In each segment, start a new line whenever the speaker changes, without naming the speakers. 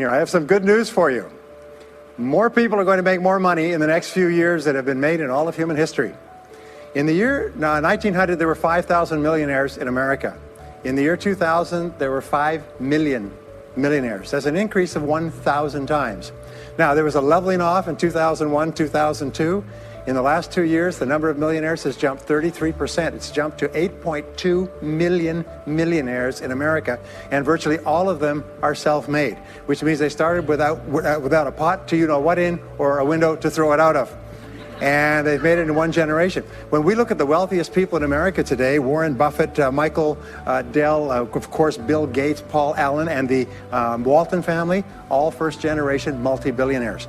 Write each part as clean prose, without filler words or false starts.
Here, I have some good news for you. More people are going to make more money in the next few years than have been made in all of human history. In the year 1900, there were 5,000 millionaires in America. In the year 2000, there were 5 million millionaires. That's an increase of 1,000 times. Now, there was a leveling off in 2001, 2002. In the last 2 years, the number of millionaires has jumped 33%. It's jumped to 8.2 million millionaires in America, and virtually all of them are self-made, which means they started without a pot to you-know-what in or a window to throw it out of. And they've made it in one generation. When we look at the wealthiest people in America today, Warren Buffett, Michael Dell, of course, Bill Gates, Paul Allen, and the Walton family, all first-generation multi-billionaires.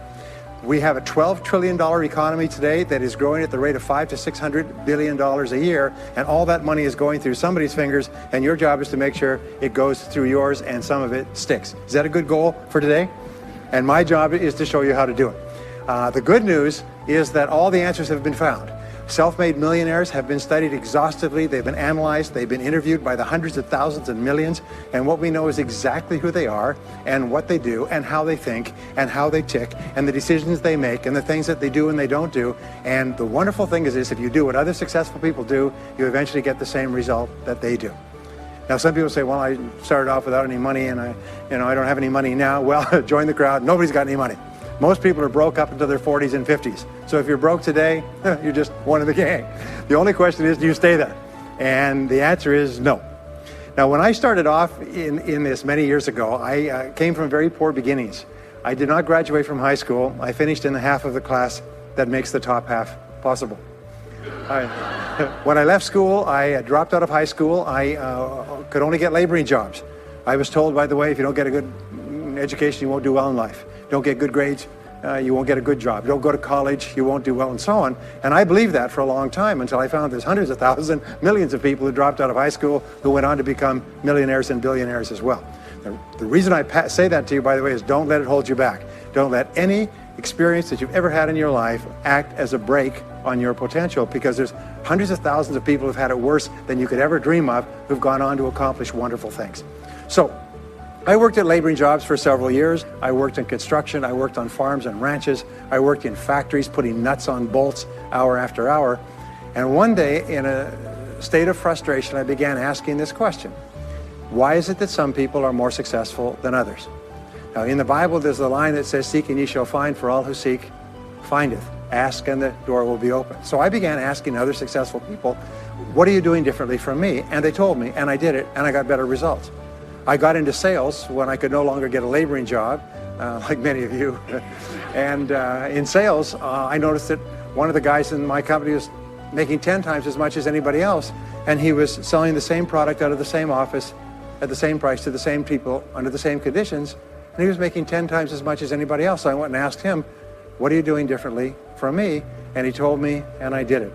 We have a $12 trillion economy today that is growing at the rate of $500 to $600 billion a year, and all that money is going through somebody's fingers, and your job is to make sure it goes through yours and some of it sticks. Is that a good goal for today? And my job is to show you how to do it. The good news is that all the answers have been found. Self-made millionaires have been studied exhaustively. They've been analyzed. They've been interviewed by the hundreds of thousands and millions. And what we know is exactly who they are and what they do and how they think and how they tick and the decisions they make and the things that they do and they don't do. And the wonderful thing is this: if you do what other successful people do, you eventually get the same result that they do. Now, some people say, well, I started off without any money and I don't have any money now. Well, join the crowd. Nobody's got any money. Most people are broke up into their 40s and 50s. So if you're broke today, you're just one of the gang. The only question is, do you stay there? And the answer is no. Now, when I started off in this many years ago, I came from very poor beginnings. I did not graduate from high school. I finished in the half of the class that makes the top half possible. When I left school, I dropped out of high school. I could only get laboring jobs. I was told, by the way, if you don't get a good education, you won't do well in life. Don't get good grades, you won't get a good job. Don't go to college, you won't do well, and so on. And I believed that for a long time until I found there's hundreds of thousands, millions of people who dropped out of high school who went on to become millionaires and billionaires as well. The reason I say that to you, by the way, is don't let it hold you back. Don't let any experience that you've ever had in your life act as a brake on your potential, because there's hundreds of thousands of people who've had it worse than you could ever dream of who've gone on to accomplish wonderful things. So, I worked at laboring jobs for several years. I worked in construction. I worked on farms and ranches. I worked in factories putting nuts on bolts hour after hour. And one day, in a state of frustration, I began asking this question: why is it that some people are more successful than others? Now, in the Bible, there's a line that says, "Seek and ye shall find, for all who seek findeth. Ask and the door will be open." So I began asking other successful people, what are you doing differently from me? And they told me, and I did it, and I got better results. I got into sales when I could no longer get a laboring job, like many of you. And in sales, I noticed that one of the guys in my company was making 10 times as much as anybody else, and he was selling the same product out of the same office at the same price to the same people under the same conditions, and he was making 10 times as much as anybody else. So I went and asked him, what are you doing differently from me? And he told me, and I did it.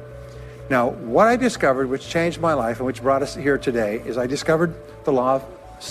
Now, what I discovered, which changed my life and which brought us here today, is I discovered the law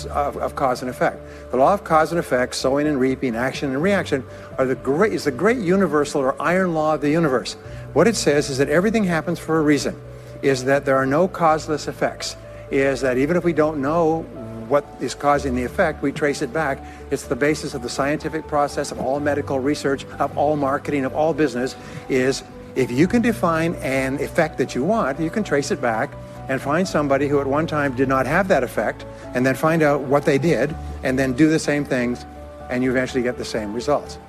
of cause and effect. The law of cause and effect, sowing and reaping, action and reaction, is the great universal or iron law of the universe. What it says is that everything happens for a reason, is that there are no causeless effects, is that even if we don't know what is causing the effect, we trace it back. It's the basis of the scientific process, of all medical research, of all marketing, of all business, is if you can define an effect that you want, you can trace it back and find somebody who at one time did not have that effect, and then find out what they did, and then do the same things, and you eventually get the same results.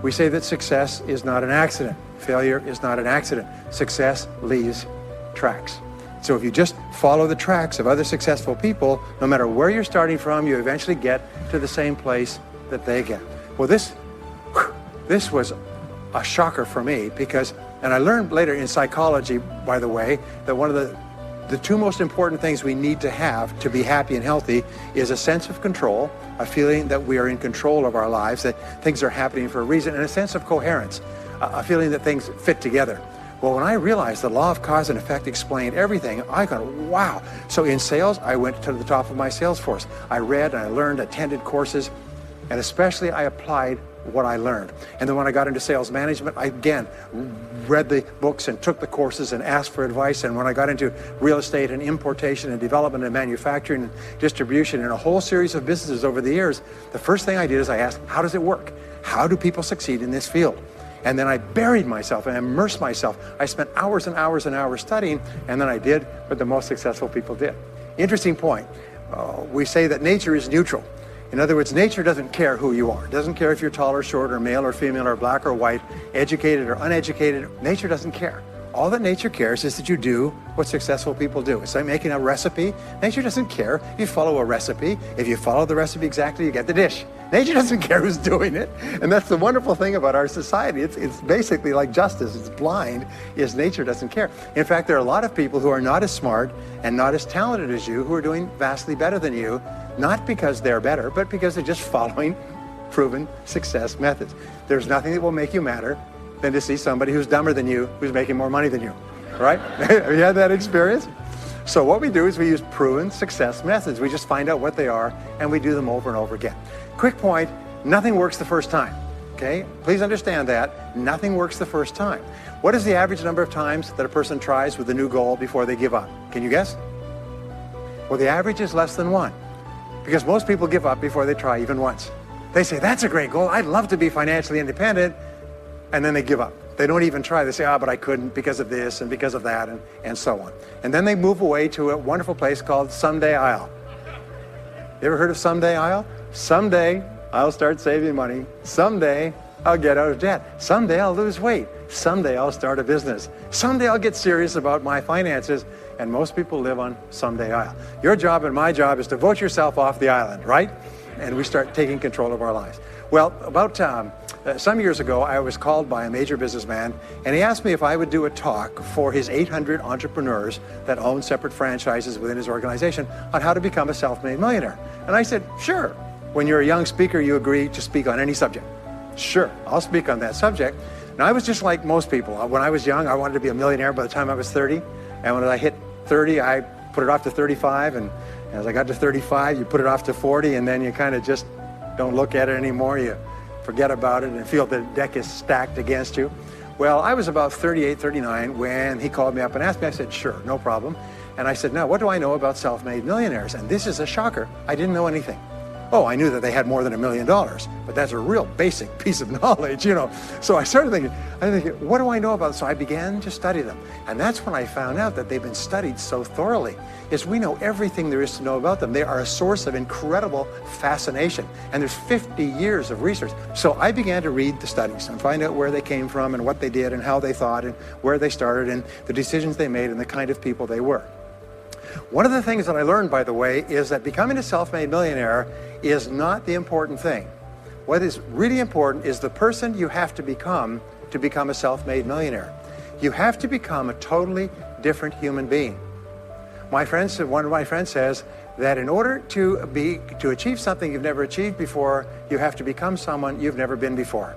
We say that success is not an accident. Failure is not an accident. Success leaves tracks. So if you just follow the tracks of other successful people, no matter where you're starting from, you eventually get to the same place that they get. Well, this was a shocker for me, because, and I learned later in psychology, by the way, that one of the two most important things we need to have to be happy and healthy is a sense of control, a feeling that we are in control of our lives, that things are happening for a reason, and a sense of coherence, a feeling that things fit together. Well, when I realized the law of cause and effect explained everything, I got, wow. So in sales, I went to the top of my sales force. I read and I learned, attended courses, And especially I applied what I learned. And then when I got into sales management, I again read the books and took the courses and asked for advice. And when I got into real estate and importation and development and manufacturing and distribution and a whole series of businesses over the years, the first thing I did is I asked, how does it work? How do people succeed in this field? And then I buried myself and immersed myself. I spent hours and hours and hours studying, and then I did what the most successful people did. Interesting point. We say that nature is neutral. In other words, nature doesn't care who you are. It doesn't care if you're tall or short or male or female or black or white, educated or uneducated. Nature doesn't care. All that nature cares is that you do what successful people do. It's like making a recipe. Nature doesn't care if you follow a recipe. If you follow the recipe exactly, you get the dish. Nature doesn't care who's doing it. And that's the wonderful thing about our society. It's basically like justice. It's blind, is nature doesn't care. In fact, there are a lot of people who are not as smart and not as talented as you who are doing vastly better than you, not because they're better, but because they're just following proven success methods. There's nothing that will make you madder than to see somebody who's dumber than you, who's making more money than you, right? Have you had that experience? So what we do is we use proven success methods. We just find out what they are and we do them over and over again. Quick point, nothing works the first time, okay? Please understand that. Nothing works the first time. What is the average number of times that a person tries with a new goal before they give up? Can you guess? Well, the average is less than 1, because most people give up before they try even once. They say, that's a great goal. I'd love to be financially independent. And then they give up. They don't even try. They say, but I couldn't because of this and because of that and so on. And then they move away to a wonderful place called Someday I'll. You ever heard of Someday I'll? Someday I'll start saving money. Someday I'll get out of debt. Someday I'll lose weight. Someday I'll start a business. Someday I'll get serious about my finances. And most people live on Someday I'll. Your job and my job is to vote yourself off the island, right? And we start taking control of our lives. Well, about some years ago, I was called by a major businessman, and he asked me if I would do a talk for his 800 entrepreneurs that own separate franchises within his organization on how to become a self-made millionaire. And I said, sure. When you're a young speaker, you agree to speak on any subject. Sure, I'll speak on that subject. Now, I was just like most people. When I was young, I wanted to be a millionaire by the time I was 30. And when I hit 30, I put it off to 35. And as I got to 35, you put it off to 40, and then you kind of just don't look at it anymore. You forget about it and feel the deck is stacked against you. Well, I was about 38, 39 when he called me up and asked me. I said, sure, no problem. And I said, now, what do I know about self-made millionaires? And this is a shocker. I didn't know anything. Oh, I knew that they had more than $1 million, but that's a real basic piece of knowledge, you know. So I started thinking, what do I know about it? So I began to study them. And that's when I found out that they've been studied so thoroughly, is we know everything there is to know about them. They are a source of incredible fascination. And there's 50 years of research. So I began to read the studies and find out where they came from and what they did and how they thought and where they started and the decisions they made and the kind of people they were. One of the things that I learned, by the way, is that becoming a self-made millionaire is not the important thing. What is really important is the person you have to become a self-made millionaire. You have to become a totally different human being. One of my friends says that in order to achieve something you've never achieved before, you have to become someone you've never been before.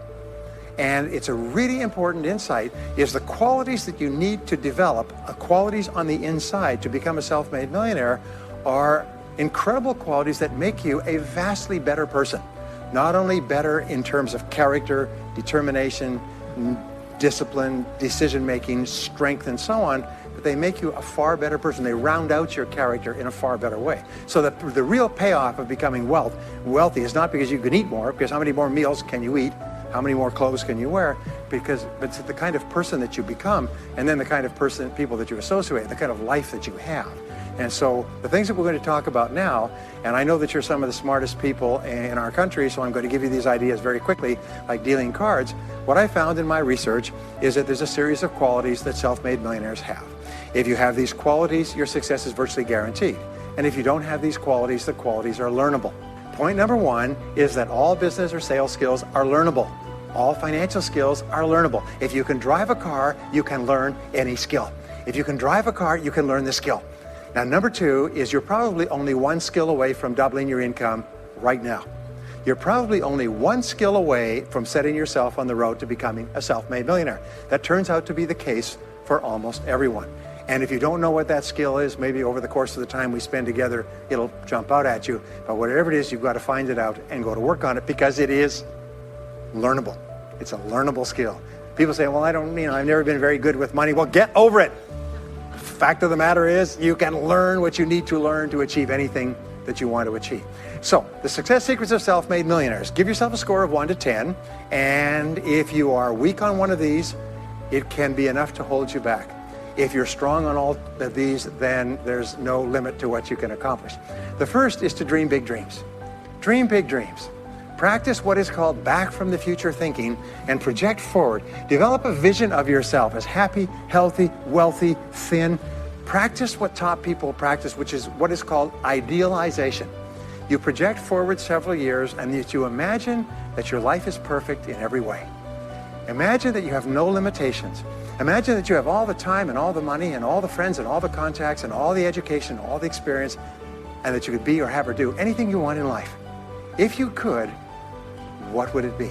And it's a really important insight, is the qualities that you need to develop, qualities on the inside to become a self-made millionaire, are incredible qualities that make you a vastly better person. Not only better in terms of character, determination, discipline, decision-making, strength, and so on, but they make you a far better person. They round out your character in a far better way. So that the real payoff of becoming wealthy is not because you can eat more, because how many more meals can you eat? How many more clothes can you wear? But it's the kind of person that you become, and then the kind of people that you associate, the kind of life that you have. And so the things that we're going to talk about now, and I know that you're some of the smartest people in our country, so I'm going to give you these ideas very quickly, like dealing cards. What I found in my research is that there's a series of qualities that self-made millionaires have. If you have these qualities, your success is virtually guaranteed. And if you don't have these qualities, the qualities are learnable. Point number one is that all business or sales skills are learnable. All financial skills are learnable. If you can drive a car, you can learn any skill. If you can drive a car, you can learn the skill. Now, number two is you're probably only one skill away from doubling your income right now. You're probably only one skill away from setting yourself on the road to becoming a self-made millionaire. That turns out to be the case for almost everyone. And if you don't know what that skill is, maybe over the course of the time we spend together, it'll jump out at you. But whatever it is, you've got to find it out and go to work on it, because it is learnable. It's a learnable skill. People say, well, I've never been very good with money. Well, get over it. Fact of the matter is, you can learn what you need to learn to achieve anything that you want to achieve. So, the success secrets of self-made millionaires. Give yourself a score of 1 to 10, and if you are weak on one of these, it can be enough to hold you back. If you're strong on all of these, then there's no limit to what you can accomplish. The first is to dream big dreams. Dream big dreams. Practice what is called back from the future thinking and project forward. Develop a vision of yourself as happy, healthy, wealthy, thin. Practice what top people practice, which is what is called idealization. You project forward several years and you imagine that your life is perfect in every way. Imagine that you have no limitations. Imagine that you have all the time and all the money and all the friends and all the contacts and all the education, all the experience, and that you could be or have or do anything you want in life. If you could, what would it be?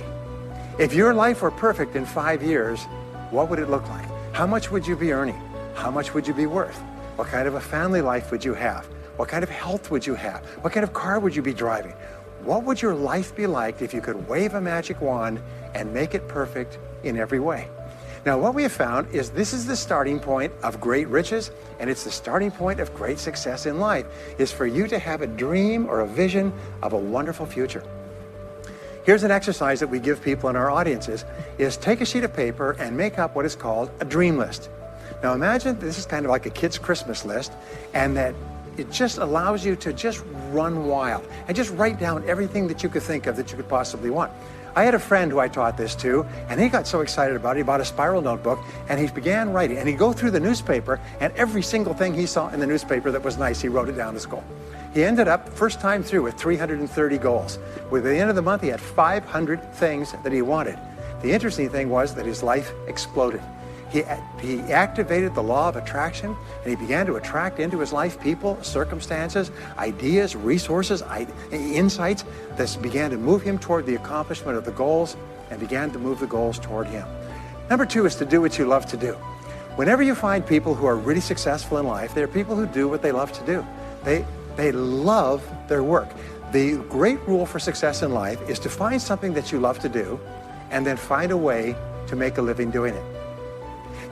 If your life were perfect in 5 years, what would it look like? How much would you be earning? How much would you be worth? What kind of a family life would you have? What kind of health would you have? What kind of car would you be driving? What would your life be like if you could wave a magic wand and make it perfect in every way? Now, what we have found is this is the starting point of great riches, and it's the starting point of great success in life, is for you to have a dream or a vision of a wonderful future. Here's an exercise that we give people in our audiences, is take a sheet of paper and make up what is called a dream list. Now imagine this is kind of like a kid's Christmas list, and that it just allows you to just run wild and just write down everything that you could think of that you could possibly want. I had a friend who I taught this to, and he got so excited about it, he bought a spiral notebook, and he began writing. And he'd go through the newspaper, and every single thing he saw in the newspaper that was nice, he wrote it down as goal. He ended up, first time through, with 330 goals. With the end of the month, he had 500 things that he wanted. The interesting thing was that his life exploded. He activated the law of attraction, and he began to attract into his life people, circumstances, ideas, resources, insights that began to move him toward the accomplishment of the goals and began to move the goals toward him. Number 2 is to do what you love to do. Whenever you find people who are really successful in life, they're people who do what they love to do. They love their work. The great rule for success in life is to find something that you love to do and then find a way to make a living doing it.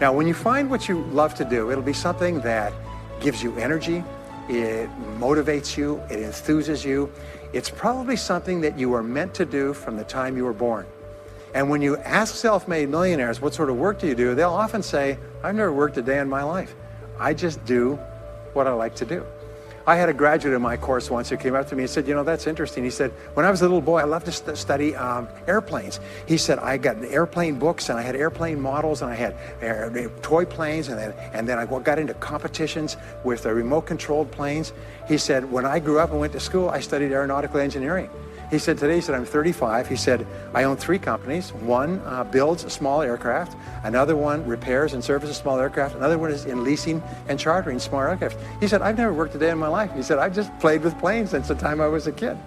Now, when you find what you love to do, it'll be something that gives you energy, it motivates you, it enthuses you. It's probably something that you were meant to do from the time you were born. And when you ask self-made millionaires, what sort of work do you do? They'll often say, I've never worked a day in my life. I just do what I like to do. I had a graduate in my course once who came up to me and said, you know, that's interesting. He said, when I was a little boy, I loved to study airplanes. He said, I got airplane books and I had airplane models and I had toy planes and then I got into competitions with remote controlled planes. He said, when I grew up and went to school, I studied aeronautical engineering. He said, today, he said, I'm 35. He said, I own 3 companies. One builds small aircraft. Another one repairs and services small aircraft. Another one is in leasing and chartering small aircraft. He said, I've never worked a day in my life. He said, I've just played with planes since the time I was a kid.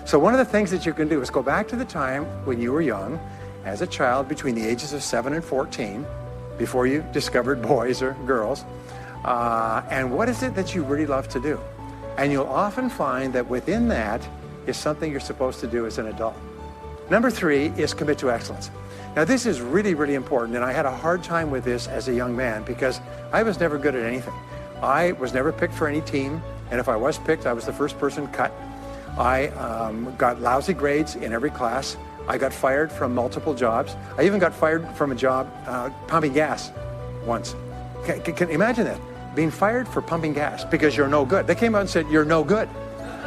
So one of the things that you can do is go back to the time when you were young, as a child between the ages of 7 and 14, before you discovered boys or girls, and what is it that you really love to do? And you'll often find that within that is something you're supposed to do as an adult. Number 3 is commit to excellence. Now this is really, really important, and I had a hard time with this as a young man because I was never good at anything. I was never picked for any team, and if I was picked, I was the first person cut. I got lousy grades in every class. I got fired from multiple jobs. I even got fired from a job pumping gas once. Can you imagine that? Being fired for pumping gas because you're no good. They came out and said, you're no good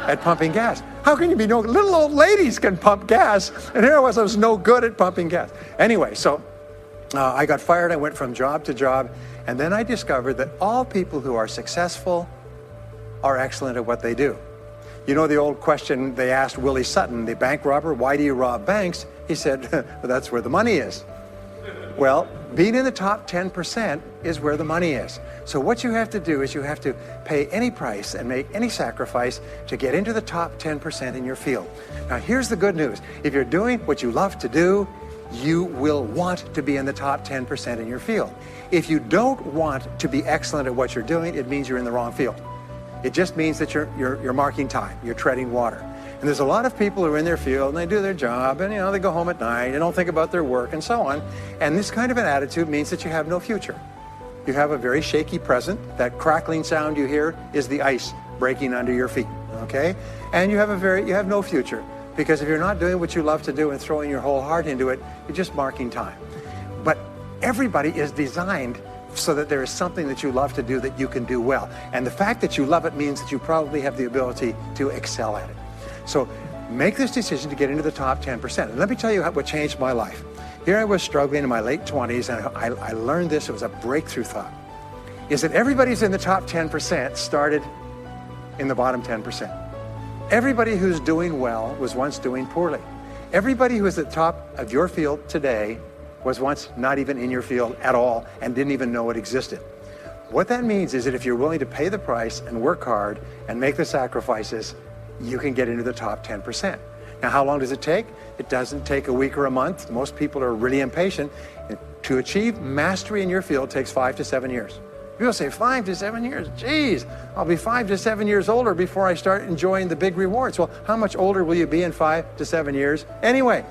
at pumping gas. How can you be no good? Little old ladies can pump gas, and here I was no good at pumping gas. Anyway, so I got fired. I went from job to job, and then I discovered that all people who are successful are excellent at what they do. You know the old question they asked Willie Sutton, the bank robber, why do you rob banks? He said, well, that's where the money is. Well, being in the top 10% is where the money is. So what you have to do is you have to pay any price and make any sacrifice to get into the top 10% in your field. Now here's the good news. If you're doing what you love to do, you will want to be in the top 10% in your field. If you don't want to be excellent at what you're doing, it means you're in the wrong field. It just means that you're marking time, you're treading water. And there's a lot of people who are in their field and they do their job and they go home at night and don't think about their work and so on. And this kind of an attitude means that you have no future. You have a very shaky present. That crackling sound you hear is the ice breaking under your feet, okay? And you have no future, because if you're not doing what you love to do and throwing your whole heart into it, you're just marking time. But everybody is designed so that there is something that you love to do that you can do well. And the fact that you love it means that you probably have the ability to excel at it. So make this decision to get into the top 10%. And let me tell you what changed my life. Here I was struggling in my late 20s, and I learned this. It was a breakthrough thought, is that everybody's in the top 10% started in the bottom 10%. Everybody who's doing well was once doing poorly. Everybody who is at the top of your field today was once not even in your field at all and didn't even know it existed. What that means is that if you're willing to pay the price and work hard and make the sacrifices, you can get into the top 10%. Now, how long does it take? It doesn't take a week or a month. Most people are really impatient. To achieve mastery in your field takes 5 to 7 years. People say 5 to 7 years. Geez, I'll be 5 to 7 years older before I start enjoying the big rewards. Well, how much older will you be in 5 to 7 years anyway?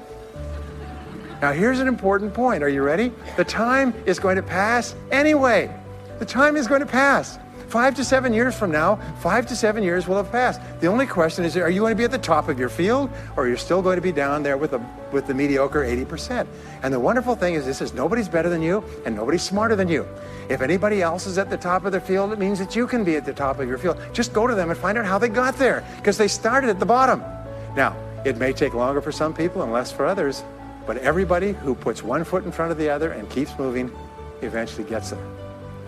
Now, here's an important point. Are you ready? The time is going to pass anyway. The time is going to pass. 5 to 7 years from now, 5 to 7 years will have passed. The only question is, are you going to be at the top of your field, or are you still going to be down there with the mediocre 80%? And the wonderful thing is this: is nobody's better than you and nobody's smarter than you. If anybody else is at the top of their field, it means that you can be at the top of your field. Just go to them and find out how they got there, because they started at the bottom. Now, it may take longer for some people and less for others, but everybody who puts one foot in front of the other and keeps moving eventually gets there.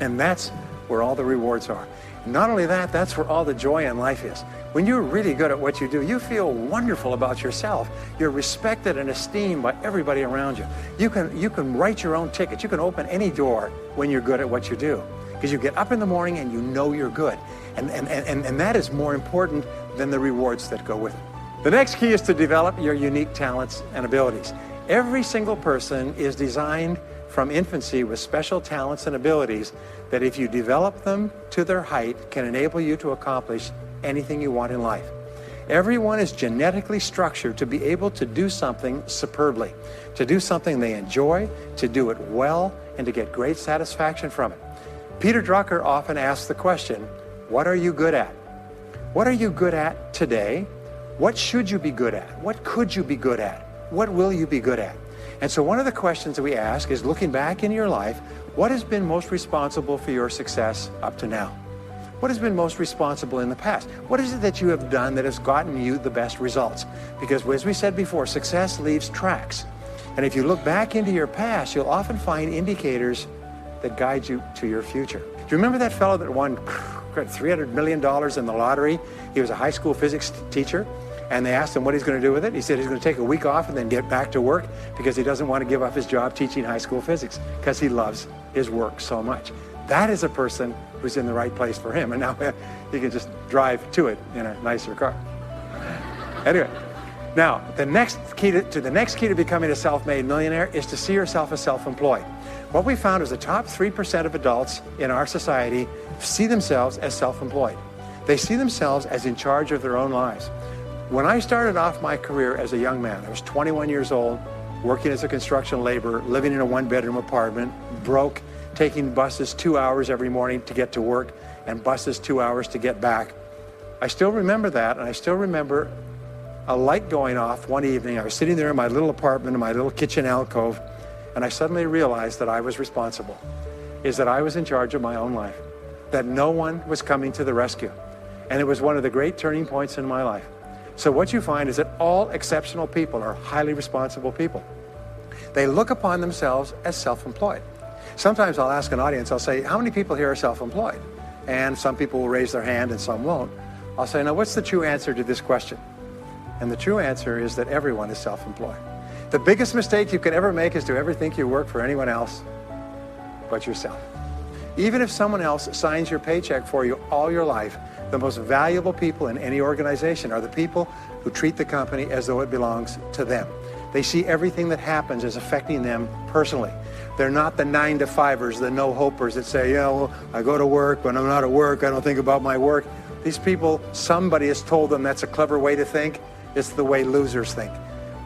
And that's where all the rewards are. Not only that, that's where all the joy in life is. When you're really good at what you do, you feel wonderful about yourself. You're respected and esteemed by everybody around you. You can write your own ticket. You can open any door when you're good at what you do, because you get up in the morning and you know you're good. And that is more important than the rewards that go with it. The next key is to develop your unique talents and abilities. Every single person is designed from infancy with special talents and abilities that, if you develop them to their height, can enable you to accomplish anything you want in life. Everyone is genetically structured to be able to do something superbly, to do something they enjoy, to do it well, and to get great satisfaction from it. Peter Drucker often asks the question, what are you good at? What are you good at today? What should you be good at? What could you be good at? What will you be good at? And so one of the questions that we ask is, looking back in your life, what has been most responsible for your success up to now? What has been most responsible in the past? What is it that you have done that has gotten you the best results? Because as we said before, success leaves tracks. And if you look back into your past, you'll often find indicators that guide you to your future. Do you remember that fellow that won $300 million in the lottery? He was a high school physics teacher. And they asked him what he's going to do with it. He said he's going to take a week off and then get back to work, because he doesn't want to give up his job teaching high school physics, because he loves his work so much. That is a person who's in the right place for him. And now he can just drive to it in a nicer car. Anyway, now the next key to becoming a self-made millionaire is to see yourself as self-employed. What we found is the top 3% of adults in our society see themselves as self-employed. They see themselves as in charge of their own lives. When I started off my career as a young man, I was 21 years old, working as a construction laborer, living in a one-bedroom apartment, broke, taking buses 2 hours every morning to get to work and buses 2 hours to get back. I still remember that, and I still remember a light going off one evening. I was sitting there in my little apartment, in my little kitchen alcove, and I suddenly realized that I was responsible, that I was in charge of my own life, that no one was coming to the rescue. And it was one of the great turning points in my life. So what you find is that all exceptional people are highly responsible people. They look upon themselves as self-employed. Sometimes I'll ask an audience, I'll say, how many people here are self-employed? And some people will raise their hand and some won't. I'll say, now what's the true answer to this question? And the true answer is that everyone is self-employed. The biggest mistake you could ever make is to ever think you work for anyone else but yourself. Even if someone else signs your paycheck for you all your life, the most valuable people in any organization are the people who treat the company as though it belongs to them. They see everything that happens as affecting them personally. They're not the 9-to-5ers, the no-hopers that say, yeah, well, I go to work, but I'm not at work, I don't think about my work. These people, somebody has told them that's a clever way to think. It's the way losers think.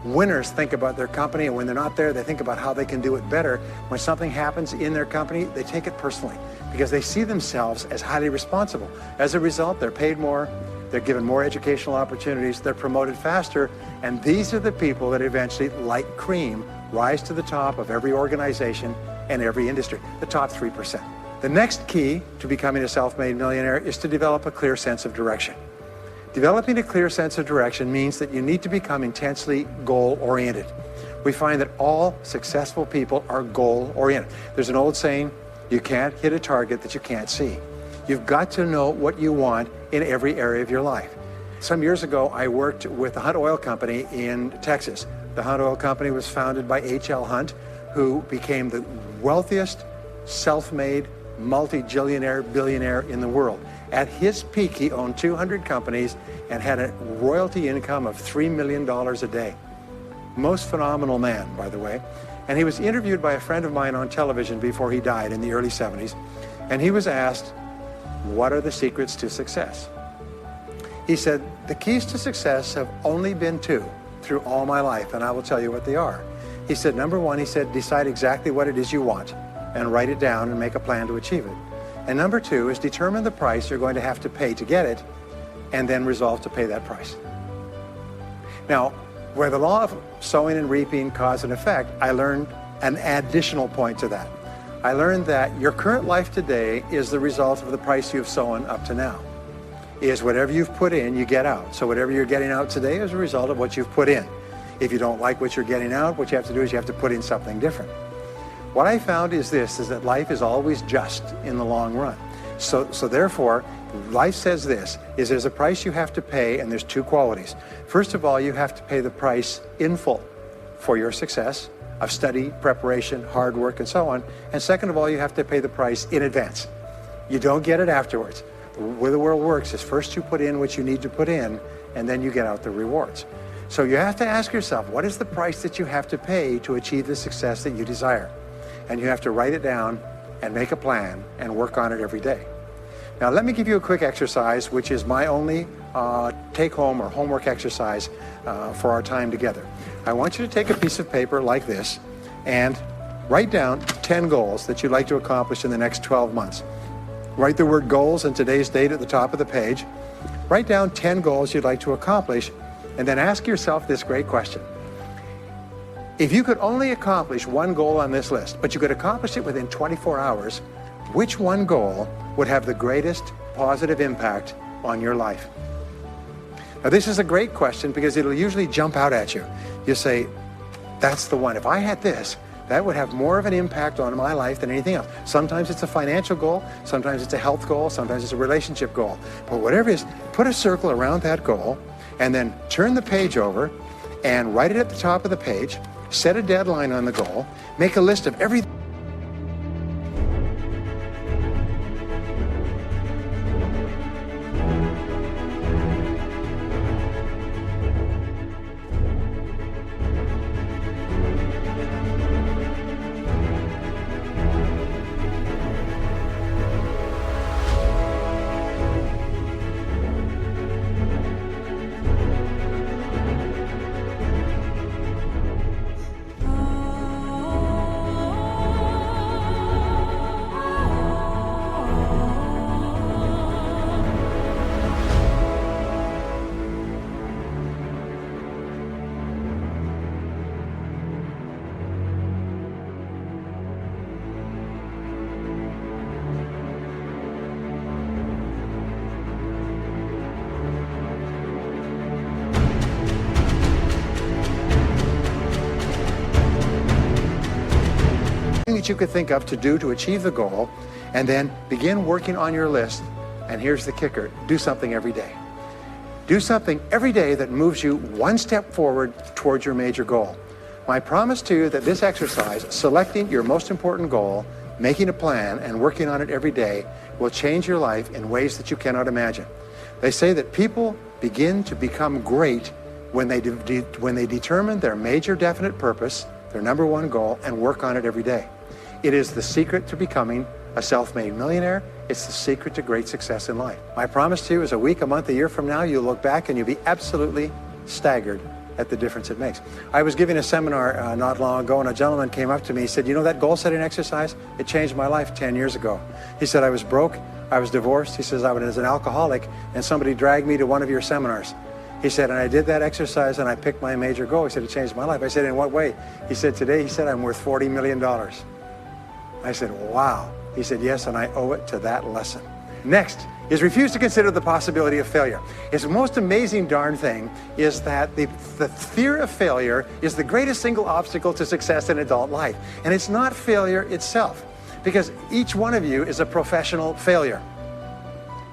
Winners think about their company, and when they're not there, they think about how they can do it better. When something happens in their company, they take it personally because they see themselves as highly responsible. As a result, they're paid more, they're given more educational opportunities, they're promoted faster, and these are the people that eventually, like cream, rise to the top of every organization and every industry, the top 3%. The next key to becoming a self-made millionaire is to develop a clear sense of direction. Developing a clear sense of direction means that you need to become intensely goal-oriented. We find that all successful people are goal-oriented. There's an old saying, you can't hit a target that you can't see. You've got to know what you want in every area of your life. Some years ago, I worked with the Hunt Oil Company in Texas. The Hunt Oil Company was founded by H.L. Hunt, who became the wealthiest, self-made, multi-jillionaire billionaire in the world. At his peak, he owned 200 companies and had a royalty income of $3 million a day. Most phenomenal man, by the way. And he was interviewed by a friend of mine on television before he died in the early 70s. And he was asked, what are the secrets to success? He said, the keys to success have only been two through all my life, and I will tell you what they are. He said, number one, he said, decide exactly what it is you want and write it down and make a plan to achieve it. And number two is determine the price you're going to have to pay to get it and then resolve to pay that price. Now, where the law of sowing and reaping cause and effect, I learned an additional point to that. I learned that your current life today is the result of the price you've sown up to now. Is whatever you've put in, you get out. So whatever you're getting out today is a result of what you've put in. If you don't like what you're getting out, what you have to do is you have to put in something different. What I found is this, is that life is always just in the long run. So therefore, life says this, is there's a price you have to pay, and there's two qualities. First of all, you have to pay the price in full for your success of study, preparation, hard work, and so on. And second of all, you have to pay the price in advance. You don't get it afterwards. The way the world works is first you put in what you need to put in, and then you get out the rewards. So you have to ask yourself, what is the price that you have to pay to achieve the success that you desire? And you have to write it down and make a plan and work on it every day. Now let me give you a quick exercise, which is my only take-home or homework exercise for our time together. I want you to take a piece of paper like this and write down 10 goals that you'd like to accomplish in the next 12 months. Write the word goals and today's date at the top of the page. Write down 10 goals you'd like to accomplish, and then ask yourself this great question. If you could only accomplish one goal on this list, but you could accomplish it within 24 hours, which one goal would have the greatest positive impact on your life? Now this is a great question because it'll usually jump out at you. You say, that's the one. If I had this, that would have more of an impact on my life than anything else. Sometimes it's a financial goal, sometimes it's a health goal, sometimes it's a relationship goal. But whatever it is, put a circle around that goal and then turn the page over and write it at the top of the page, set a deadline on the goal, make a list of everything. That you could think of to do to achieve the goal, and then begin working on your list. And here's the kicker, do something every day. Do something every day that moves you one step forward towards your major goal. My promise to you that this exercise, selecting your most important goal, making a plan, and working on it every day, will change your life in ways that you cannot imagine. They say that people begin to become great when they determine their major definite purpose, their number one goal, and work on it every day. It is the secret to becoming a self-made millionaire. It's the secret to great success in life. My promise to you is a week, a month, a year from now, you'll look back and you'll be absolutely staggered at the difference it makes. I was giving a seminar not long ago, and a gentleman came up to me. He said, you know that goal-setting exercise? It changed my life 10 years ago. He said, I was broke, I was divorced. He says, I was an alcoholic, and somebody dragged me to one of your seminars. He said, and I did that exercise, and I picked my major goal. He said, it changed my life. I said, in what way? He said, today, he said, I'm worth $40 million. I said, wow. He said, yes, and I owe it to that lesson. Next is refuse to consider the possibility of failure. It's the most amazing darn thing is that the fear of failure is the greatest single obstacle to success in adult life. And it's not failure itself, because each one of you is a professional failure.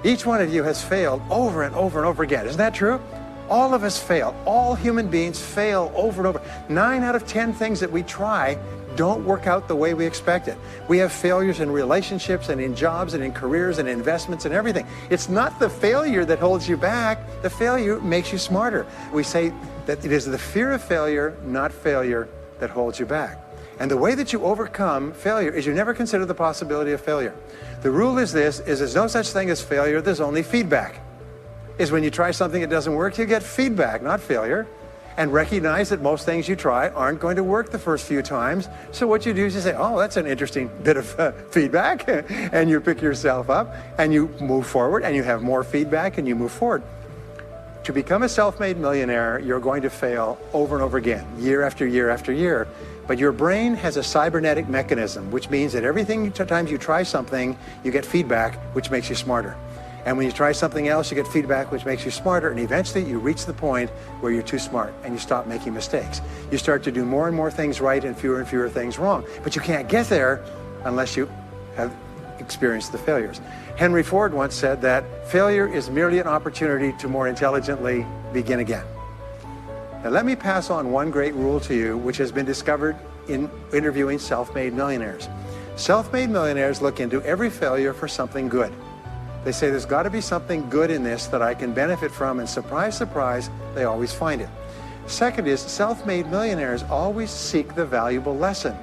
Each one of you has failed over and over and over again. Isn't that true? All of us fail. All human beings fail over and over. 9 out of 10 things that we try don't work out the way we expected. We have failures in relationships and in jobs and in careers and investments and everything. It's not the failure that holds you back. The failure makes you smarter. We say that it is the fear of failure, not failure, that holds you back. And the way that you overcome failure is you never consider the possibility of failure. The rule is this, is there's no such thing as failure, there's only feedback. Is when you try something that doesn't work, you get feedback, not failure. And recognize that most things you try aren't going to work the first few times. So what you do is you say, oh, that's an interesting bit of feedback. And you pick yourself up and you move forward and you have more feedback and you move forward. To become a self-made millionaire, you're going to fail over and over again, year after year after year. But your brain has a cybernetic mechanism, which means that every time you try something, you get feedback, which makes you smarter. And when you try something else, you get feedback, which makes you smarter. And eventually you reach the point where you're too smart and you stop making mistakes. You start to do more and more things right and fewer things wrong. But you can't get there unless you have experienced the failures. Henry Ford once said that failure is merely an opportunity to more intelligently begin again. Now let me pass on one great rule to you, which has been discovered in interviewing self-made millionaires. Self-made millionaires look into every failure for something good. They say there's got to be something good in this that I can benefit from, and surprise, surprise, they always find it. Second is self-made millionaires always seek the valuable lesson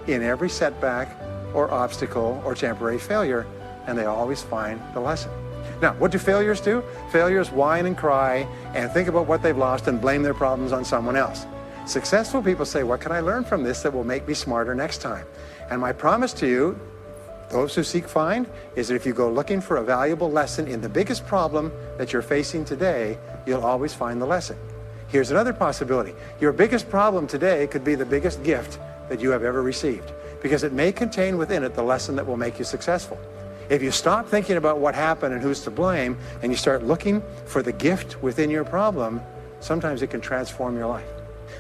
in every setback or obstacle or temporary failure, and they always find the lesson. Now, what do failures do? Failures whine and cry and think about what they've lost and blame their problems on someone else. Successful people say, what can I learn from this that will make me smarter next time? And my promise to you, those who seek find, is that if you go looking for a valuable lesson in the biggest problem that you're facing today, you'll always find the lesson. Here's another possibility. Your biggest problem today could be the biggest gift that you have ever received, because it may contain within it the lesson that will make you successful. If you stop thinking about what happened and who's to blame, and you start looking for the gift within your problem, sometimes it can transform your life.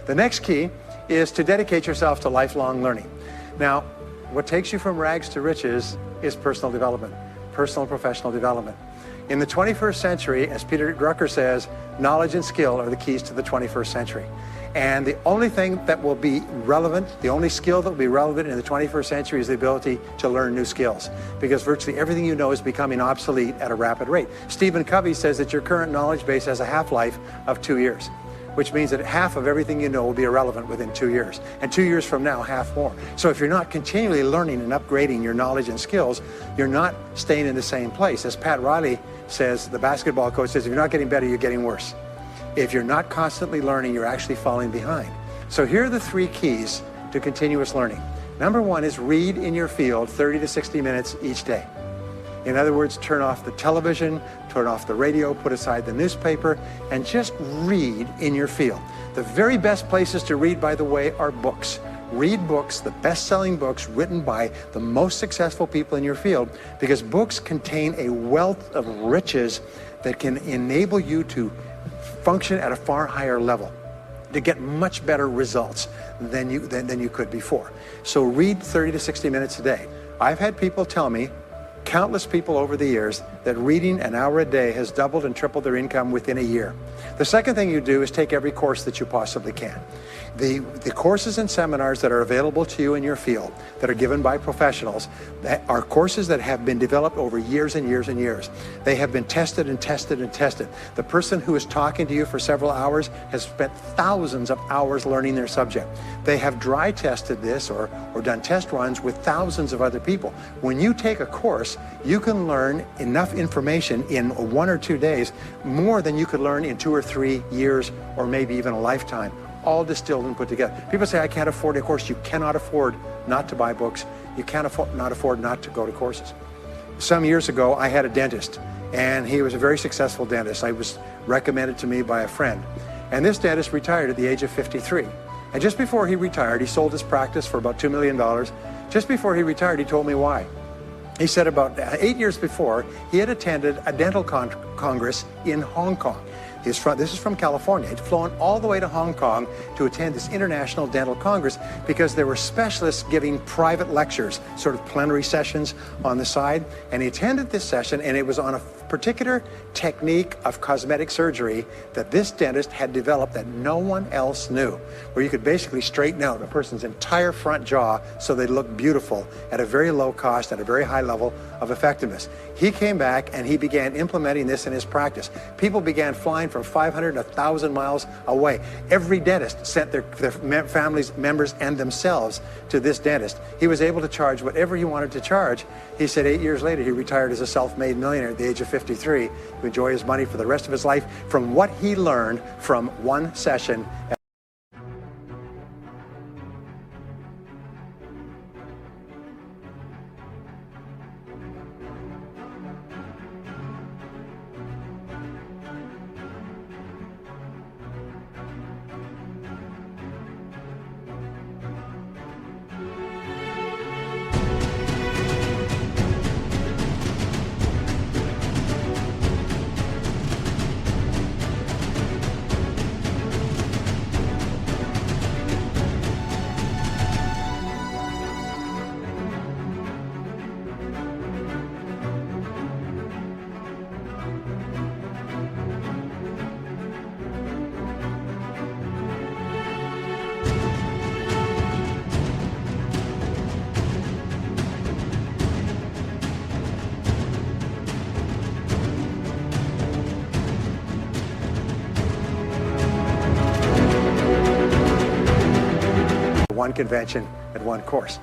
The next key is to dedicate yourself to lifelong learning. Now, what takes you from rags to riches is personal development, personal and professional development. In the 21st century, as Peter Drucker says, knowledge and skill are the keys to the 21st century. And the only thing that will be relevant, the only skill that will be relevant in the 21st century is the ability to learn new skills, because virtually everything you know is becoming obsolete at a rapid rate. Stephen Covey says that your current knowledge base has a half-life of 2 years, which means that half of everything you know will be irrelevant within 2 years. And 2 years from now, half more. So if you're not continually learning and upgrading your knowledge and skills, you're not staying in the same place. As Pat Riley says, the basketball coach says, if you're not getting better, you're getting worse. If you're not constantly learning, you're actually falling behind. So here are the 3 keys to continuous learning. Number 1 is read in your field 30 to 60 minutes each day. In other words, turn off the television, turn off the radio, put aside the newspaper, and just read in your field. The very best places to read, by the way, are books. Read books, the best-selling books written by the most successful people in your field, because books contain a wealth of riches that can enable you to function at a far higher level, to get much better results than you could before. So read 30 to 60 minutes a day. I've had people tell me countless people over the years that reading an hour a day has doubled and tripled their income within a year. The second thing you do is take every course that you possibly can. The courses and seminars that are available to you in your field that are given by professionals are courses that have been developed over years and years and years. They have been tested and tested and tested. The person who is talking to you for several hours has spent thousands of hours learning their subject. They have dry tested this or done test runs with thousands of other people. When you take a course, you can learn enough information in 1 or 2 days, more than you could learn in 2 or 3 years or maybe even a lifetime, all distilled and put together. People say, I can't afford a course. You cannot afford not to buy books. You can't afford not to go to courses. Some years ago, I had a dentist, and he was a very successful dentist. I was recommended to me by a friend. And this dentist retired at the age of 53. And just before he retired, he sold his practice for about $2 million. Just before he retired, he told me why. He said about 8 years before, he had attended a dental congress in Hong Kong. This is from California. He'd flown all the way to Hong Kong to attend this International Dental Congress because there were specialists giving private lectures, sort of plenary sessions on the side. And he attended this session, and it was on a particular technique of cosmetic surgery that this dentist had developed that no one else knew, where you could basically straighten out a person's entire front jaw so they look beautiful at a very low cost, at a very high level of effectiveness. He came back and he began implementing this in his practice. People began flying from 500 to 1,000 miles away. Every dentist sent their families, members, and themselves to this dentist. He was able to charge whatever he wanted to charge. He said 8 years later, he retired as a self-made millionaire at the age of 53 to enjoy his money for the rest of his life from what he learned from one session. One convention at one course.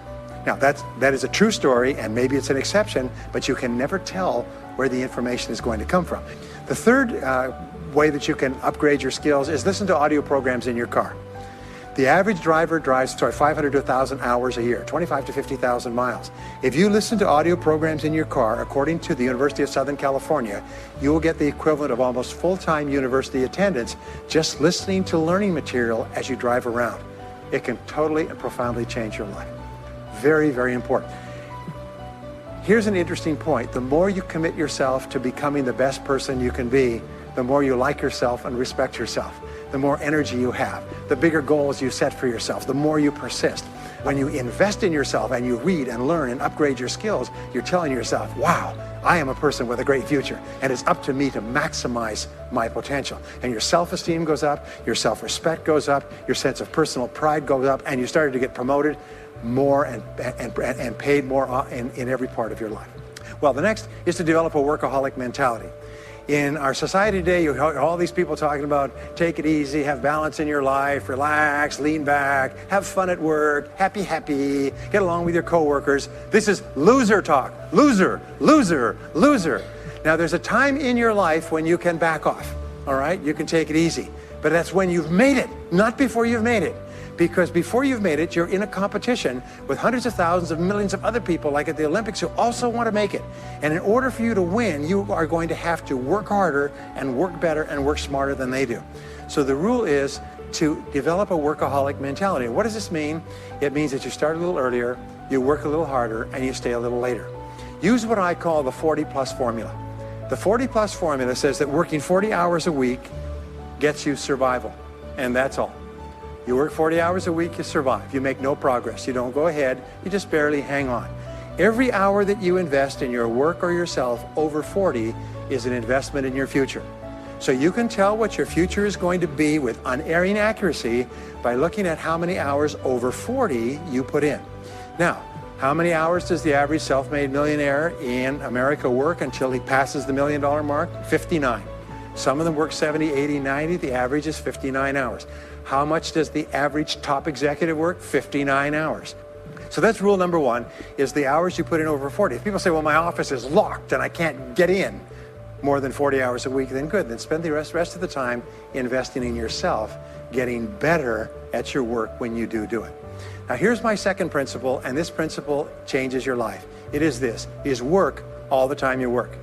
Now that is a true story, and maybe it's an exception, but you can never tell where the information is going to come from. The third way that you can upgrade your skills is listen to audio programs in your car. The average driver drives 500 to 1,000 hours a year, 25 to 50,000 miles. If you listen to audio programs in your car, according to the University of Southern California, you will get the equivalent of almost full-time university attendance just listening to learning material as you drive around. It can totally and profoundly change your life. Very, very important. Here's an interesting point. The more you commit yourself to becoming the best person you can be, the more you like yourself and respect yourself, the more energy you have, the bigger goals you set for yourself, the more you persist. When you invest in yourself and you read and learn and upgrade your skills, you're telling yourself, wow, I am a person with a great future, and it's up to me to maximize my potential. And your self-esteem goes up, your self-respect goes up, your sense of personal pride goes up, and you started to get promoted more and paid more in every part of your life. Well, the next is to develop a workaholic mentality. In our society today, you hear all these people talking about take it easy, have balance in your life, relax, lean back, have fun at work, happy, get along with your coworkers. This is loser talk. Loser, loser, loser. Now, there's a time in your life when you can back off, all right? You can take it easy. But that's when you've made it, not before you've made it. Because before you've made it, you're in a competition with hundreds of thousands of millions of other people, like at the Olympics, who also want to make it. And in order for you to win, you are going to have to work harder and work better and work smarter than they do. So the rule is to develop a workaholic mentality. What does this mean? It means that you start a little earlier, you work a little harder, and you stay a little later. Use what I call the 40+ formula. The 40+ formula says that working 40 hours a week gets you survival, and that's all. You work 40 hours a week, you survive. You make no progress. You don't go ahead. You just barely hang on. Every hour that you invest in your work or yourself over 40 is an investment in your future. So you can tell what your future is going to be with unerring accuracy by looking at how many hours over 40 you put in. Now, how many hours does the average self-made millionaire in America work until he passes the $1 million mark? 59. Some of them work 70, 80, 90. The average is 59 hours. How much does the average top executive work? 59 hours. So that's rule number one, is the hours you put in over 40. If people say, well, my office is locked and I can't get in more than 40 hours a week, then good. Then spend the rest of the time investing in yourself, getting better at your work when you do it. Now, here's my second principle, and this principle changes your life. It is this, is work all the time you work.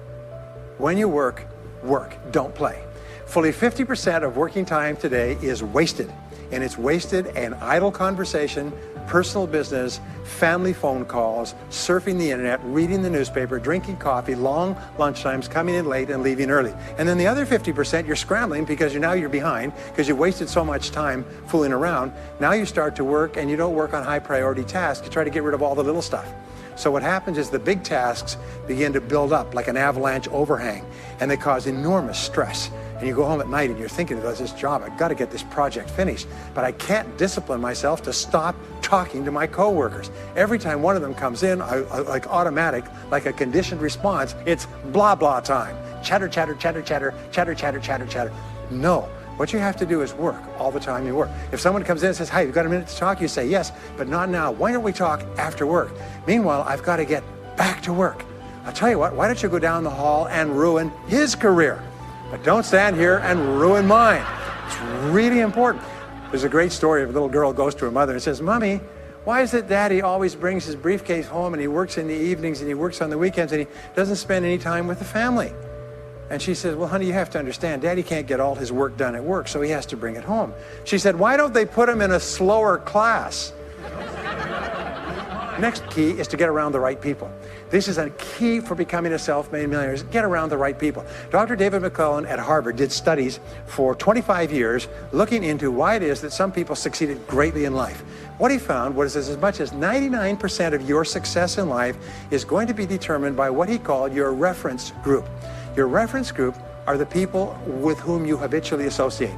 When you work, work, don't play. Fully 50% of working time today is wasted, and it's wasted in idle conversation, personal business, family phone calls, surfing the internet, reading the newspaper, drinking coffee, long lunchtimes, coming in late and leaving early. And then the other 50%, you're scrambling because you're behind because you wasted so much time fooling around. Now you start to work and you don't work on high priority tasks. You try to get rid of all the little stuff. So what happens is the big tasks begin to build up like an avalanche overhang, and they cause enormous stress. And you go home at night and you're thinking about this job, I've got to get this project finished, but I can't discipline myself to stop talking to my coworkers. Every time one of them comes in, like automatic, like a conditioned response, it's blah, blah time. Chatter, chatter, chatter, chatter, chatter, chatter, chatter, chatter. No, what you have to do is work all the time you work. If someone comes in and says, hey, you've got a minute to talk, you say, yes, but not now. Why don't we talk after work? Meanwhile, I've got to get back to work. I'll tell you what, why don't you go down the hall and ruin his career? But don't stand here and ruin mine. It's really important. There's a great story of a little girl goes to her mother and says, Mommy, why is it Daddy always brings his briefcase home and he works in the evenings and he works on the weekends and he doesn't spend any time with the family? And she says, well, honey, you have to understand, Daddy can't get all his work done at work, so he has to bring it home. She said, why don't they put him in a slower class? Next key is to get around the right people. This is a key for becoming a self-made millionaire, is get around the right people. Dr. David McClellan at Harvard did studies for 25 years looking into why it is that some people succeeded greatly in life. What he found was as much as 99% of your success in life is going to be determined by what he called your reference group. Your reference group are the people with whom you habitually associate.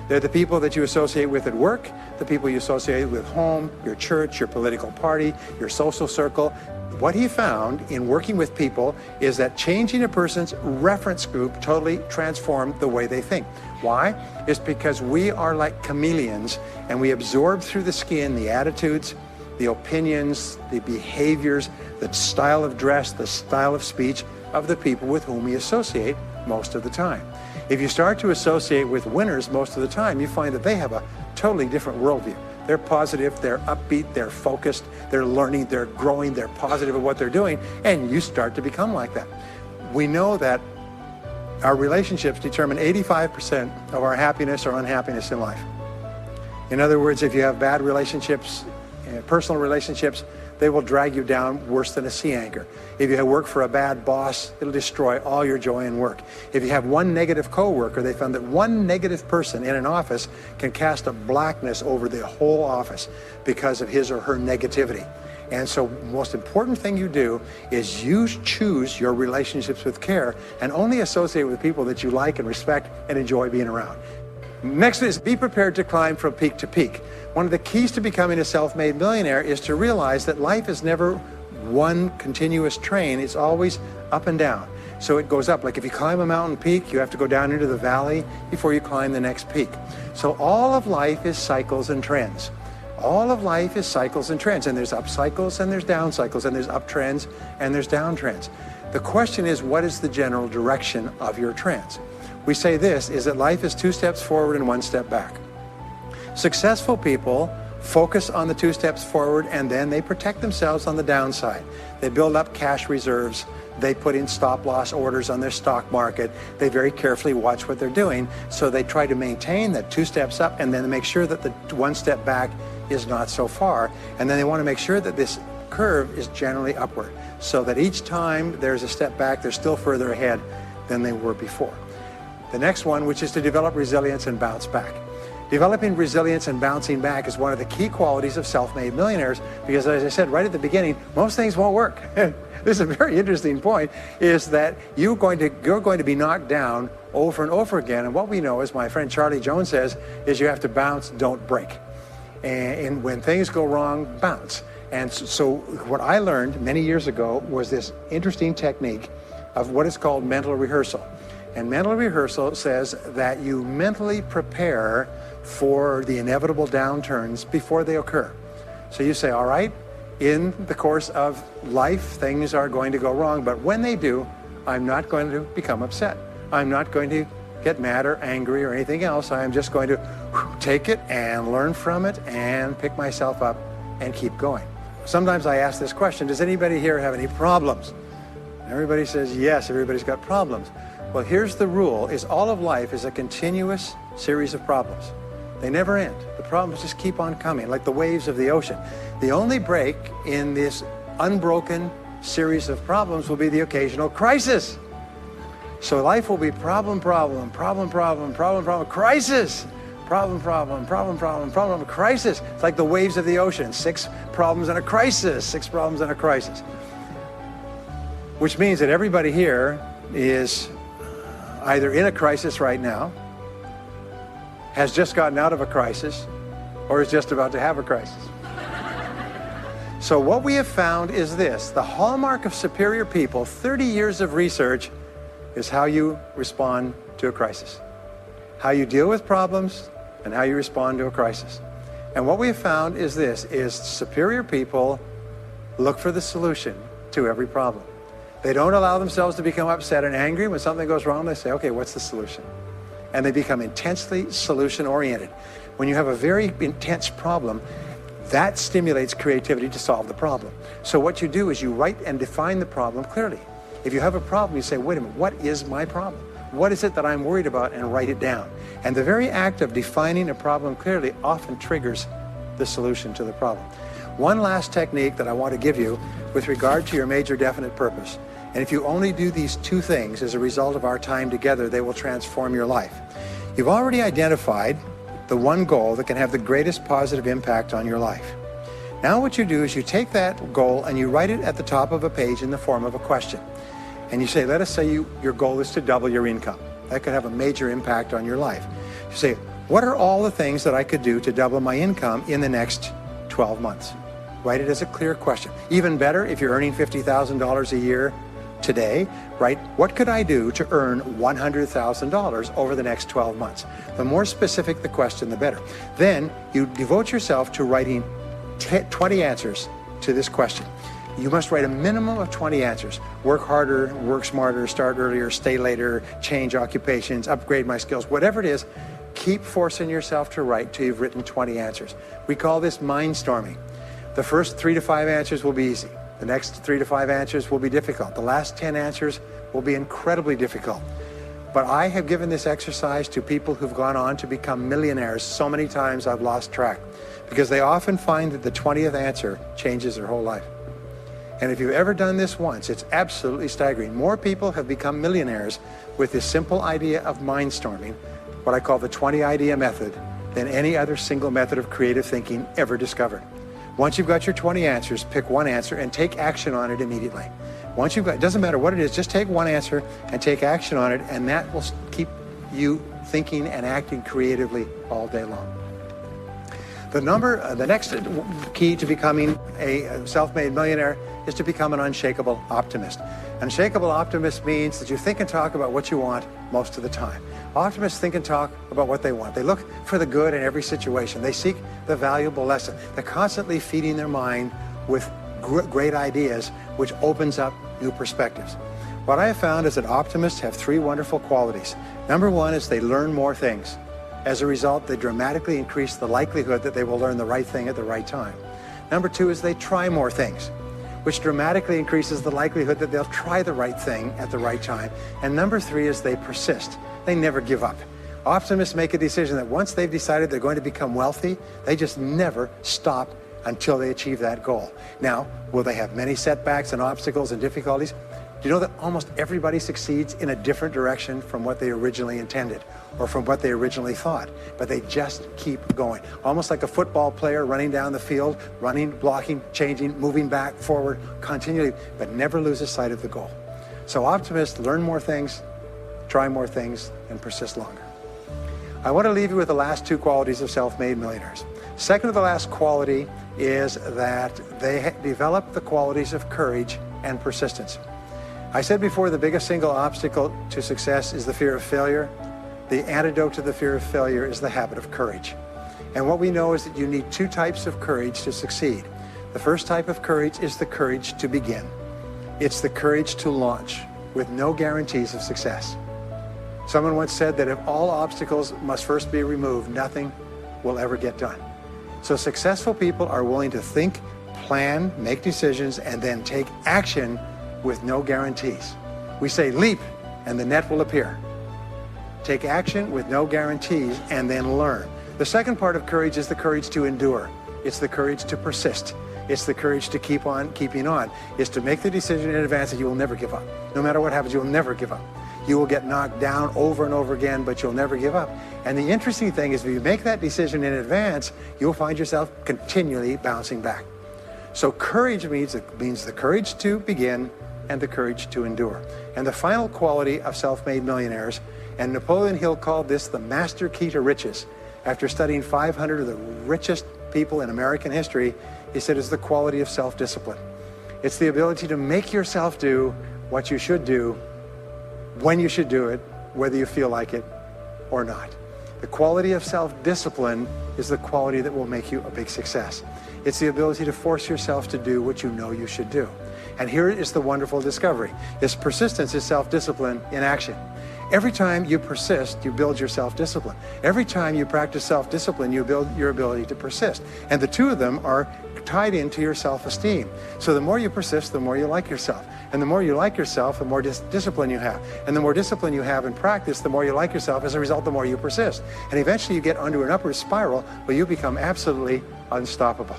They're the people that you associate with at work, the people you associate with home, your church, your political party, your social circle. What he found in working with people is that changing a person's reference group totally transformed the way they think. Why? It's because we are like chameleons and we absorb through the skin the attitudes, the opinions, the behaviors, the style of dress, the style of speech of the people with whom we associate most of the time. If you start to associate with winners most of the time, you find that they have a totally different worldview. They're positive, they're upbeat, they're focused, they're learning, they're growing, they're positive at what they're doing, and you start to become like that. We know that our relationships determine 85% of our happiness or unhappiness in life. In other words, if you have bad relationships, personal relationships, they will drag you down worse than a sea anchor. If you work for a bad boss, it'll destroy all your joy in work. If you have one negative coworker, they found that one negative person in an office can cast a blackness over the whole office because of his or her negativity. And so the most important thing you do is you choose your relationships with care and only associate with people that you like and respect and enjoy being around. Next is be prepared to climb from peak to peak. One of the keys to becoming a self-made millionaire is to realize that life is never one continuous train. It's always up and down. So it goes up. Like if you climb a mountain peak, you have to go down into the valley before you climb the next peak. So all of life is cycles and trends. All of life is cycles and trends. And there's up cycles and there's down cycles and there's up trends and there's down trends. The question is, what is the general direction of your trends? We say this, is that life is 2 steps forward and 1 step back. Successful people focus on the 2 steps forward and then they protect themselves on the downside. They build up cash reserves. They put in stop loss orders on their stock market. They very carefully watch what they're doing. So they try to maintain that 2 steps up and then make sure that the 1 step back is not so far. And then they want to make sure that this curve is generally upward so that each time there's a step back, they're still further ahead than they were before. The next one, which is to develop resilience and bounce back. Developing resilience and bouncing back is one of the key qualities of self-made millionaires, because as I said right at the beginning, most things won't work. This is a very interesting point, is that you're going to be knocked down over and over again. And what we know, as my friend Charlie Jones says, is you have to bounce, don't break. And when things go wrong, bounce. And so what I learned many years ago was this interesting technique of what is called mental rehearsal. And mental rehearsal says that you mentally prepare for the inevitable downturns before they occur. So you say, all right, in the course of life, things are going to go wrong, but when they do, I'm not going to become upset. I'm not going to get mad or angry or anything else. I'm just going to take it and learn from it and pick myself up and keep going. Sometimes I ask this question, does anybody here have any problems? Everybody says yes, everybody's got problems. Well, here's the rule, is all of life is a continuous series of problems. They never end. The problems just keep on coming, like the waves of the ocean. The only break in this unbroken series of problems will be the occasional crisis. So life will be problem, problem, problem, problem, problem, problem, crisis. Problem, problem, problem, problem, problem, crisis. It's like the waves of the ocean. 6 problems and a crisis, 6 problems and a crisis. Which means that everybody here is either in a crisis right now, has just gotten out of a crisis, or is just about to have a crisis. So what we have found is this: the hallmark of superior people, 30 years of research, is how you respond to a crisis. How you deal with problems and how you respond to a crisis. And what we have found is this, is superior people look for the solution to every problem. They don't allow themselves to become upset and angry. When something goes wrong, they say, okay, what's the solution? And they become intensely solution-oriented. When you have a very intense problem, that stimulates creativity to solve the problem. So what you do is you write and define the problem clearly. If you have a problem, you say, wait a minute, what is my problem? What is it that I'm worried about? And write it down. And the very act of defining a problem clearly often triggers the solution to the problem. One last technique that I want to give you with regard to your major definite purpose. And if you only do these 2 things as a result of our time together, they will transform your life. You've already identified the one goal that can have the greatest positive impact on your life. Now what you do is you take that goal and you write it at the top of a page in the form of a question. And you say, let us say your goal is to double your income. That could have a major impact on your life. You say, what are all the things that I could do to double my income in the next 12 months? Write it as a clear question. Even better, if you're earning $50,000 a year today, write, what could I do to earn $100,000 over the next 12 months? The more specific the question, the better. Then you devote yourself to writing 20 answers to this question. You must write a minimum of 20 answers. Work harder, work smarter, start earlier, stay later, change occupations, upgrade my skills, whatever it is. Keep forcing yourself to write till you've written 20 answers. We call this mindstorming. The first 3 to 5 answers will be easy. The next 3 to 5 answers will be difficult. The last 10 answers will be incredibly difficult. But I have given this exercise to people who've gone on to become millionaires so many times I've lost track, because they often find that the 20th answer changes their whole life. And if you've ever done this once, it's absolutely staggering. More people have become millionaires with this simple idea of mindstorming, what I call the 20 idea method, than any other single method of creative thinking ever discovered. Once you've got your 20 answers, pick one answer and take action on it immediately. Once you've got, it doesn't matter what it is, just take one answer and take action on it, and that will keep you thinking and acting creatively all day long. The next key to becoming a self-made millionaire is to become an unshakable optimist. Unshakable optimist means that you think and talk about what you want most of the time. Optimists think and talk about what they want. They look for the good in every situation. They seek the valuable lesson. They're constantly feeding their mind with great ideas, which opens up new perspectives. What I have found is that optimists have 3 wonderful qualities. Number 1 is they learn more things. As a result, they dramatically increase the likelihood that they will learn the right thing at the right time. Number 2 is they try more things, which dramatically increases the likelihood that they'll try the right thing at the right time. And number 3 is they persist. They never give up. Optimists make a decision that once they've decided they're going to become wealthy, they just never stop until they achieve that goal. Now, will they have many setbacks and obstacles and difficulties? Do you know that almost everybody succeeds in a different direction from what they originally intended or from what they originally thought, but they just keep going. Almost like a football player running down the field, running, blocking, changing, moving back, forward, continually, but never loses sight of the goal. So optimists learn more things, try more things, and persist longer. I want to leave you with the last two qualities of self-made millionaires. Second to the last quality is that they develop the qualities of courage and persistence. I said before, the biggest single obstacle to success is the fear of failure. The antidote to the fear of failure is the habit of courage. And what we know is that you need two types of courage to succeed. The first type of courage is the courage to begin. It's the courage to launch with no guarantees of success. Someone once said that if all obstacles must first be removed, nothing will ever get done. So successful people are willing to think, plan, make decisions, and then take action with no guarantees. We say leap and the net will appear. Take action with no guarantees and then learn. The second part of courage is the courage to endure. It's the courage to persist. It's the courage to keep on keeping on. It's to make the decision in advance that you will never give up. No matter what happens, you will never give up. You will get knocked down over and over again, but you'll never give up. And the interesting thing is, if you make that decision in advance, you'll find yourself continually bouncing back. So courage means the courage to begin and the courage to endure. And the final quality of self-made millionaires, and Napoleon Hill called this the master key to riches. After studying 500 of the richest people in American history, he said it's the quality of self-discipline. It's the ability to make yourself do what you should do, when you should do it, whether you feel like it or not. The quality of self-discipline is the quality that will make you a big success. It's the ability to force yourself to do what you know you should do. And here is the wonderful discovery. This persistence is self-discipline in action. Every time you persist, you build your self-discipline. Every time you practice self-discipline, you build your ability to persist. And the two of them are tied into your self-esteem. So the more you persist, the more you like yourself. And the more you like yourself, the more discipline you have. And the more discipline you have in practice, the more you like yourself. As a result, the more you persist. And eventually you get onto an upward spiral where you become absolutely unstoppable.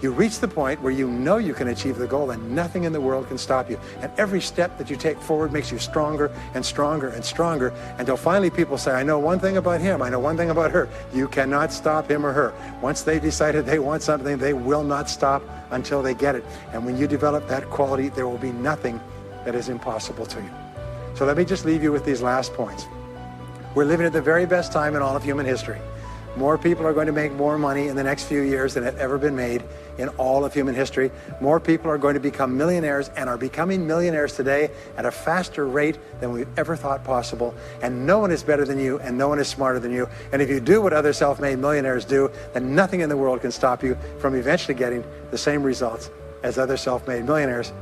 You reach the point where you know you can achieve the goal and nothing in the world can stop you. And every step that you take forward makes you stronger and stronger and stronger until finally people say, I know one thing about him, I know one thing about her. You cannot stop him or her. Once they've decided they want something, they will not stop until they get it. And when you develop that quality, there will be nothing that is impossible to you. So let me just leave you with these last points. We're living at the very best time in all of human history. More people are going to make more money in the next few years than have ever been made in all of human history. More people are going to become millionaires and are becoming millionaires today at a faster rate than we've ever thought possible. And no one is better than you and no one is smarter than you. And if you do what other self-made millionaires do, then nothing in the world can stop you from eventually getting the same results as other self-made millionaires